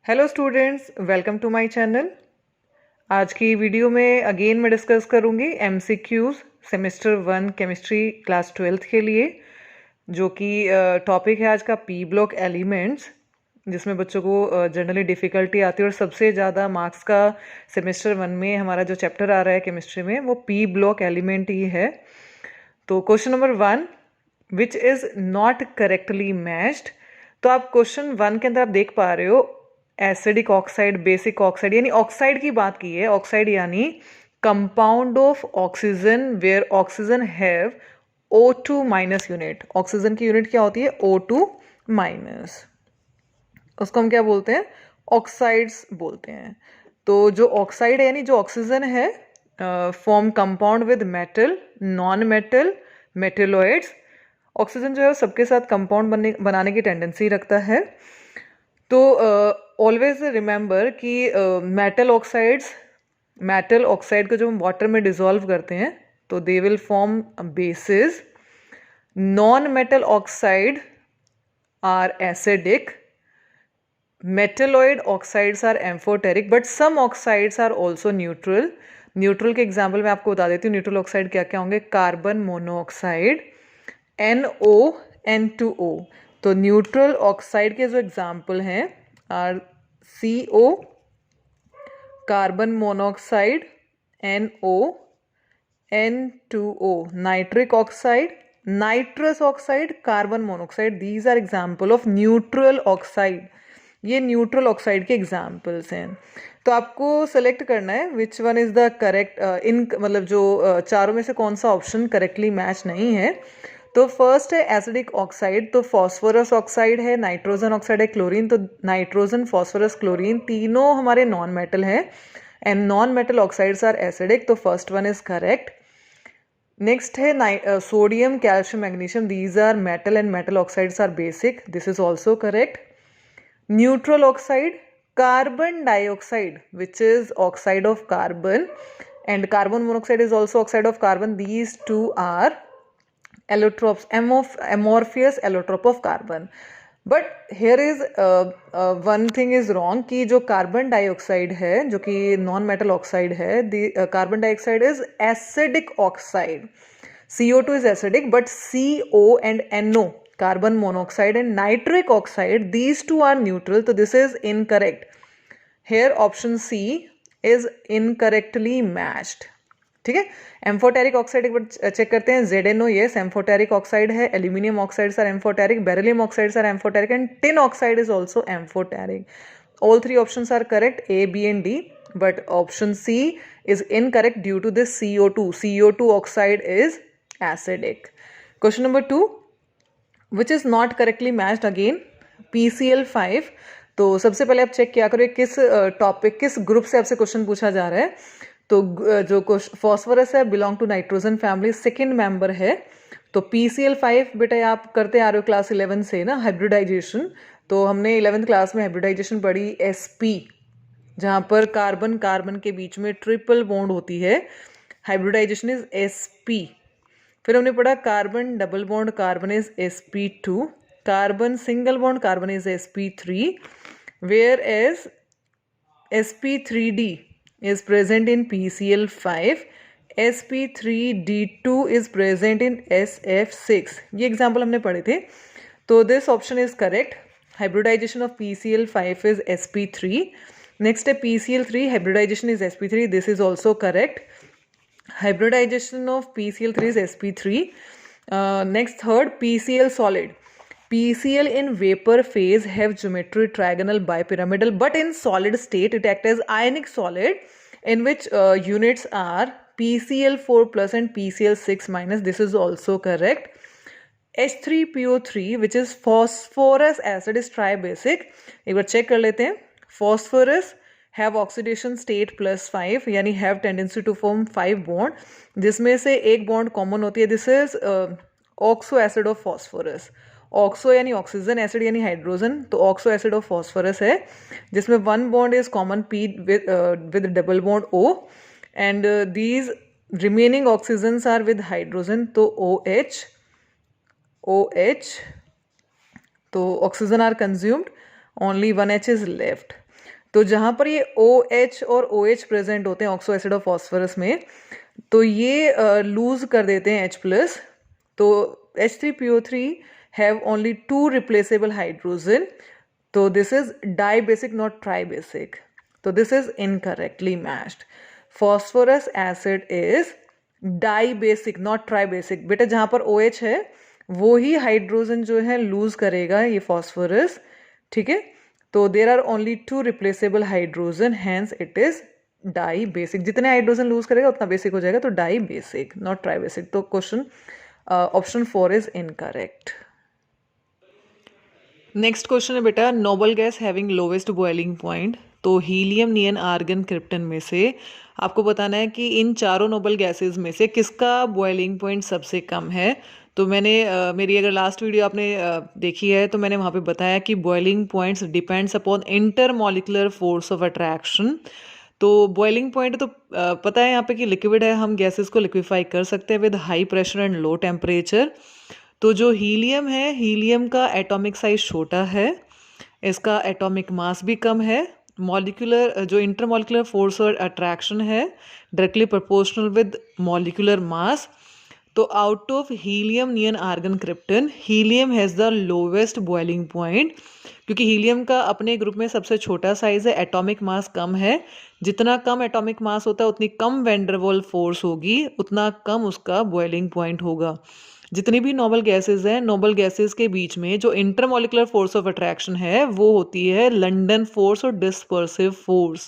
Hello students, welcome to my channel. आज की video में अगेन मैं डिस्कस करूंगी MCQs semester 1 chemistry class 12th के लिए, जो कि टॉपिक है आज का पी ब्लॉक एलिमेंट्स, जिसमें बच्चों को जनरली डिफ़िकल्टी आती है और सबसे ज़्यादा मार्क्स का सेमेस्टर 1 में हमारा जो चैप्टर आ रहा है केमिस्ट्री में वो पी ब्लॉक एलिमेंट ही है। तो question number 1, which is not correctly matched. तो आप क्वेश्चन 1 के अंदर आप देख पा रहे हो एसिडिक ऑक्साइड, बेसिक ऑक्साइड, यानी ऑक्साइड की बात की है। ऑक्साइड यानी compound of oxygen where oxygen have O2 minus unit. Oxygen की यूनिट क्या होती है? O2 minus. उसको हम क्या बोलते हैं? ऑक्साइड्स बोलते हैं। तो जो ऑक्साइड है यानी जो ऑक्सीजन है, form compound with metal, non metal, metalloids. Oxygen जो है सबके साथ कंपाउंड बनाने की टेंडेंसी रखता है। तो ऑलवेज रिमेंबर कि मेटल ऑक्साइड को जब हम वाटर में डिसॉल्व करते हैं तो they will form bases. Non metal oxide are acidic, metalloid oxides are amphoteric, but some oxides are also neutral. Neutral के एग्जाम्पल मैं आपको बता देती हूँ। न्यूट्रल ऑक्साइड क्या क्या होंगे? Carbon monoxide, NO, N2O। तो न्यूट्रल ऑक्साइड के जो एग्जाम्पल हैं are CO, carbon monoxide, NO, N2O, nitric oxide, nitrous oxide, carbon monoxide. These are examples of neutral oxide. ये न्यूट्रल ऑक्साइड के एग्जाम्पल्स हैं। तो आपको सेलेक्ट करना है which one is the correct, मतलब जो चारों में से कौन सा ऑप्शन करेक्टली मैच नहीं है। तो फर्स्ट है एसिडिक ऑक्साइड, तो फॉस्फोरस ऑक्साइड है, नाइट्रोजन ऑक्साइड है, क्लोरीन। तो नाइट्रोजन, फॉस्फोरस, क्लोरीन तीनों हमारे नॉन मेटल हैं and non metal oxides are acidic. तो first one is correct. Next है sodium, calcium, magnesium. These are metal and metal oxides are basic. This is also correct. Neutral oxide, carbon dioxide which is oxide of carbon, and carbon monoxide is also oxide of carbon. These two are allotropes, amorphous allotrope of carbon. But here is one thing is wrong कि जो carbon dioxide है, जो कि non metal oxide है, carbon dioxide is acidic oxide. CO2 is acidic, but CO and NO, carbon monoxide and nitric oxide, these two are neutral. So this is incorrect. Here option C is incorrectly matched. ठीक है। Amphoteric oxide एक बार check करते हैं। ZNO, yes, amphoteric oxide है। Aluminium oxides are amphoteric, beryllium oxides are amphoteric and tin oxide is also amphoteric. All three options are correct, A, B and D, but option C is incorrect due to this CO2. CO2 oxide is acidic. Question number 2, which is not correctly matched, again PCl5। तो सबसे पहले आप check किया करो किस topic, किस group से आपसे क्वेश्चन पूछा जा रहा है। तो जो फॉस्फोरस है belong to nitrogen family, second member है। तो PCl5 बेटा आप करते आ रहे हो क्लास 11 से ना, हाइब्रिडाइजेशन। तो हमने 11th क्लास में हाइब्रिडाइजेशन पढ़ी SP, जहाँ पर कार्बन कार्बन के बीच में ट्रिपल बॉन्ड होती है। Hybridisation is SP। फिर हमने पढ़ा carbon double bond carbon is SP2, carbon single bond carbon is SP3, whereas SP3D is present in PCl5, SP3D2 is present in SF6। ये example हमने पढ़े थे। तो this option is correct. Hybridisation of PCl5 is SP3। Next है PCl3, hybridisation is SP3, this is also correct. Hybridization of PCl3 is SP3. Next, third, PCl solid. PCl in vapor phase have geometry trigonal bipyramidal, but in solid state it acts as ionic solid, in which units are PCl4 plus and PCl6 minus. This is also correct. H3PO3, which is phosphorus acid, is tribasic. एक बार check कर लेते हैं। Phosphorus have oxidation state +5, यानी have tendency to form 5 bond, जिसमें से एक bond common होती है। This is oxo acid of phosphorus. Oxo यानी ऑक्सीजन, एसिड यानी हाइड्रोजन। तो ऑक्सो एसिड ऑफ फॉस्फोरस है जिसमें one bond is common P with double bond O, and these remaining oxygens are with hydrogen. तो OH, तो oxygen are consumed, only one H is left. तो जहाँ पर ये OH और OH प्रेजेंट होते हैं ऑक्सो एसिड और फॉस्फोरस में, तो ये लूज कर देते हैं H+, तो H3PO3 have only 2 replaceable hydrogen, तो this is di basic not tri basic, तो this is incorrectly matched. Phosphorus acid is di basic not tri basic. बेटा जहाँ पर OH है वो ही हाइड्रोजन जो है लूज करेगा ये फॉस्फोरस, ठीक है. तो there are only 2 replaceable hydrogen, hence it is di basic. जितने हाइड्रोजन लूज करेगा उतना बेसिक हो जाएगा, तो di basic not tri basic. तो question option 4 is incorrect. Next question है बेटा, noble gas having lowest boiling point. तो हीलियम, नियन, आर्गन, क्रिप्टन में से आपको बताना है कि इन चारों नोबल गैसेस में से किसका बॉइलिंग पॉइंट सबसे कम है. तो मैंने मेरी अगर लास्ट वीडियो आपने देखी है तो मैंने वहाँ पे बताया कि boiling points depends upon intermolecular force of attraction. तो बॉइलिंग पॉइंट तो पता है यहाँ पे कि लिक्विड है, हम गैसेस को लिक्विफाई कर सकते हैं with high pressure and low temperature. तो जो हीलियम है, हीलियम का एटॉमिक साइज छोटा है, इसका एटॉमिक मास भी कम है, मॉलिक्यूलर जो इंटरमॉलिकुलर फोर्स और अट्रैक्शन है directly proportional with molecular mass. तो out of helium, neon, argon, krypton, helium has the lowest boiling point, क्योंकि हीलियम का अपने ग्रुप में सबसे छोटा साइज है, एटॉमिक मास कम है. जितना कम एटॉमिक मास होता है उतनी कम वैंडरवॉल फोर्स होगी, उतना कम उसका बॉइलिंग पॉइंट होगा. जितनी भी नोबल गैसेस हैं, नोबल गैसेस के बीच में जो इंटरमॉलिकुलर फोर्स ऑफ अट्रैक्शन है वो होती है लंडन फोर्स और डिस्पर्सिव फोर्स.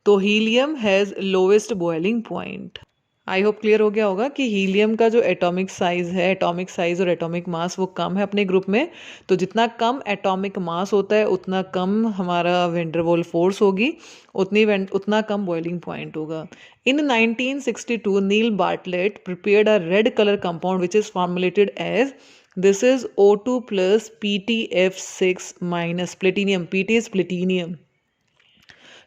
तो helium has lowest boiling point. I hope clear हो गया होगा कि हीलियम का जो एटॉमिक साइज है, एटॉमिक साइज और एटॉमिक मास वो कम है अपने ग्रुप में. तो जितना कम एटॉमिक मास होता है उतना कम हमारा वैंडरवॉल फोर्स होगी, उतना कम बॉइलिंग पॉइंट होगा. In 1962 Neil Bartlett prepared a red colour compound which is formulated as this is O2 plus PtF6 minus platinum. Pt is platinum.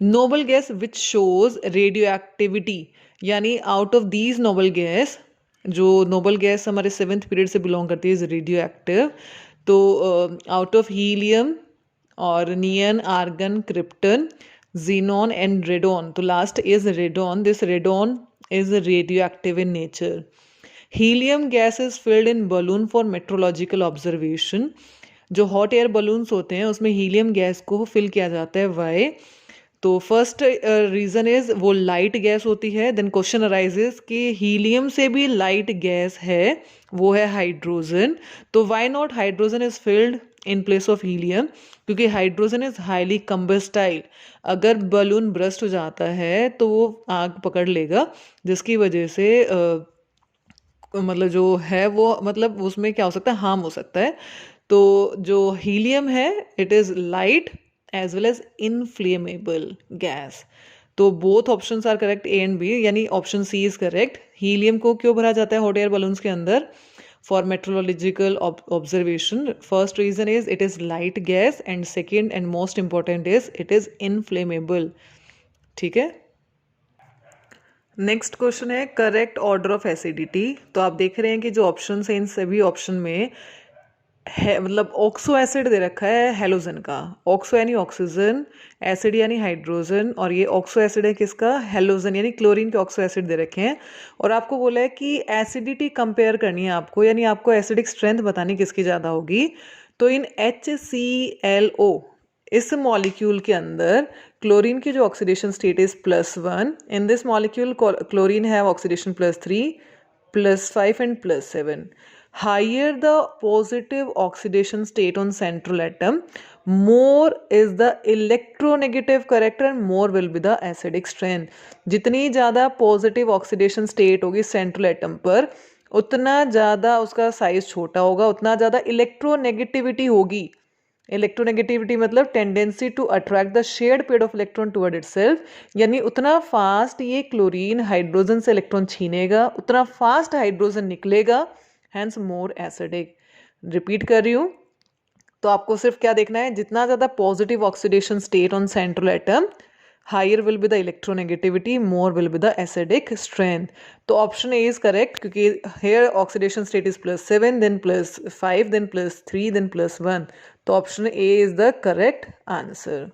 Noble gas which shows radioactivity, यानी out of these noble gas, जो noble gas हमारे 7th period से belong करती है, is radioactive. तो out of helium और neon, argon, krypton, xenon and radon, तो last is radon. This radon is radioactive in nature. Helium gas is filled in balloon for meteorological observation. जो hot air balloons होते हैं उसमें helium gas को fill किया जाता है. Y? तो फर्स्ट रीज़न इज वो लाइट गैस होती है. देन क्वेश्चन अराइजेस कि हीलियम से भी लाइट गैस है, वो है हाइड्रोजन. तो why not hydrogen is filled in place of helium, क्योंकि हाइड्रोजन इज हाईली कंबस्टाइल. अगर बलून ब्रस्ट हो जाता है तो वो आग पकड़ लेगा, जिसकी वजह से मतलब जो है वो मतलब उसमें क्या हो सकता है, हार्म हो सकता है. तो जो हीलियम है it is light as well as inflammable gas. तो both options are correct, A and B, यानी option C is correct. Helium को क्यों भरा जाता है हॉट एयर बलून्स के अंदर? For meteorological observation. First reason is it is light gas, and second and most important is it is inflammable. ठीक है. नेक्स्ट क्वेश्चन है करेक्ट ऑर्डर ऑफ एसिडिटी. तो आप देख रहे हैं कि जो ऑप्शन है इन सभी ऑप्शन में है, मतलब ऑक्सो एसिड दे रखा है हेलोजन का. ऑक्सो यानी ऑक्सीजन, एसिड यानी हाइड्रोजन, और ये ऑक्सो एसिड है किसका? हेलोजन, यानी क्लोरीन के ऑक्सो एसिड दे रखे हैं. और आपको बोला है कि एसिडिटी कंपेयर करनी है आपको, यानी आपको एसिडिक स्ट्रेंथ बतानी किसकी ज़्यादा होगी. तो इन HClO इस मॉलिक्यूल के अंदर क्लोरीन की जो oxidation state is +1. In this molecule chlorine have oxidation +3, +5 and +7. Higher the positive oxidation state on central atom, more is the electronegative character and more will be the acidic strength. जितनी ज़्यादा positive oxidation state होगी central atom पर, उतना ज़्यादा उसका size छोटा होगा, उतना ज़्यादा इलेक्ट्रोनेगेटिविटी होगी. इलेक्ट्रोनेगेटिविटी मतलब tendency to attract the shared pair of electron toward itself, यानी उतना फास्ट ये क्लोरीन हाइड्रोजन से इलेक्ट्रॉन छीनेगा, उतना फास्ट हाइड्रोजन निकलेगा, हैंस मोर एसिडिक. रिपीट कर रही हूँ. तो आपको सिर्फ क्या देखना है, जितना ज़्यादा positive oxidation state on central atom, higher will be the electronegativity, more will be the acidic strength. तो ऑप्शन ए इज करेक्ट, क्योंकि higher oxidation state is +7, then +5, then +3, then +1. तो option A is the correct answer.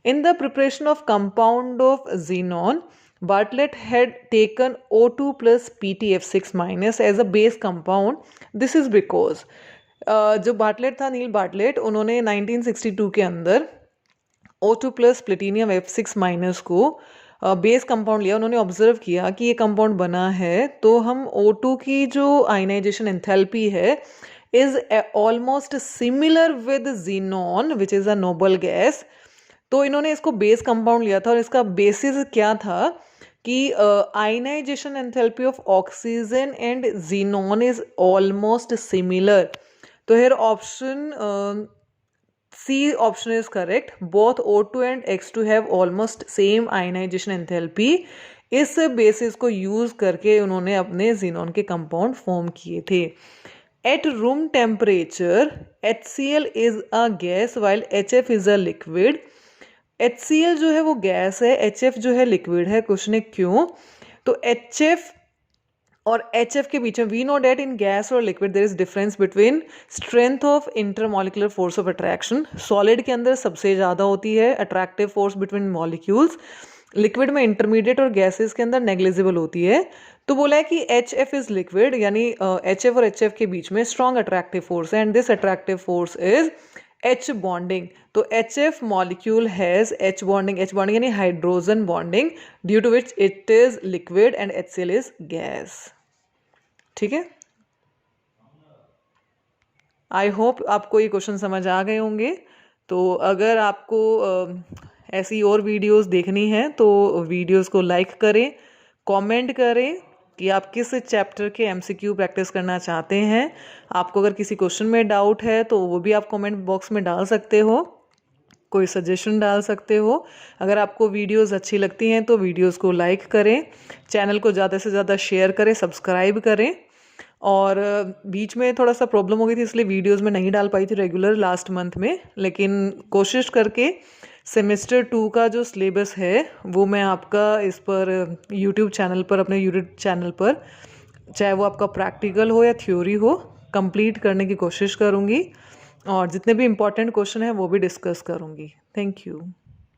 In the preparation of compound of xenon, Bartlett had taken O2 plus PtF6 minus as a base compound. This is because जो Bartlett था, नील Bartlett, उन्होंने 1962 के अंदर O2 plus platinum F6 minus को base compound लिया. उन्होंने observe किया कि ये कंपाउंड बना है तो हम O2 की जो आयनाइजेशन एंथैल्पी है is almost similar with xenon which is a noble gas. तो इन्होंने इसको बेस कंपाउंड लिया था और इसका बेसिस क्या था कि ionisation enthalpy of oxygen and xenon is almost similar. तो here option C option is correct. Both O2 and X2 have almost same ionization enthalpy. इस बेसिस को यूज करके उन्होंने अपने xenon के कंपाउंड फॉर्म किए थे. At room temperature, HCl is a gas while HF is a liquid. HCl जो है वो गैस है, HF जो है लिक्विड है. क्वेश्चन है क्यों? तो HF और HF के बीच में we know that in gas और liquid there is difference between strength of intermolecular force of attraction. Solid के अंदर सबसे ज़्यादा होती है attractive force between molecules, liquid में इंटरमीडिएट और गैसेस के अंदर नेग्लिजिबल होती है. तो बोला है कि HF इज लिक्विड, यानी HF और HF के बीच में स्ट्रॉन्ग अट्रैक्टिव फोर्स है and this attractive force is H bonding. तो HF molecule has H bonding यानी hydrogen bonding due to which it is liquid and HCl is gas. ठीक है, आई होप आपको ये क्वेश्चन समझ आ गए होंगे. तो अगर आपको ऐसी और वीडियोस देखनी है तो वीडियोस को लाइक करें, कमेंट करें कि आप किस चैप्टर के MCQ प्रैक्टिस करना चाहते हैं. आपको अगर किसी क्वेश्चन में डाउट है तो वो भी आप कमेंट बॉक्स में डाल सकते हो, कोई सजेशन डाल सकते हो. अगर आपको वीडियोस अच्छी लगती हैं तो वीडियोस को लाइक करें, चैनल को ज़्यादा से ज़्यादा शेयर करें, सब्सक्राइब करें. और बीच में थोड़ा सा प्रॉब्लम हो गई थी इसलिए वीडियोस में नहीं डाल पाई थी रेगुलर लास्ट मंथ में, लेकिन कोशिश करके सेमेस्टर 2 का जो सिलेबस है वो मैं आपका इस पर यूट्यूब चैनल पर, अपने यूट्यूब चैनल पर, चाहे वो आपका प्रैक्टिकल हो या थ्योरी हो, कंप्लीट करने की कोशिश करूँगी और जितने भी इम्पोर्टेंट क्वेश्चन हैं वो भी डिस्कस करूँगी. Thank you.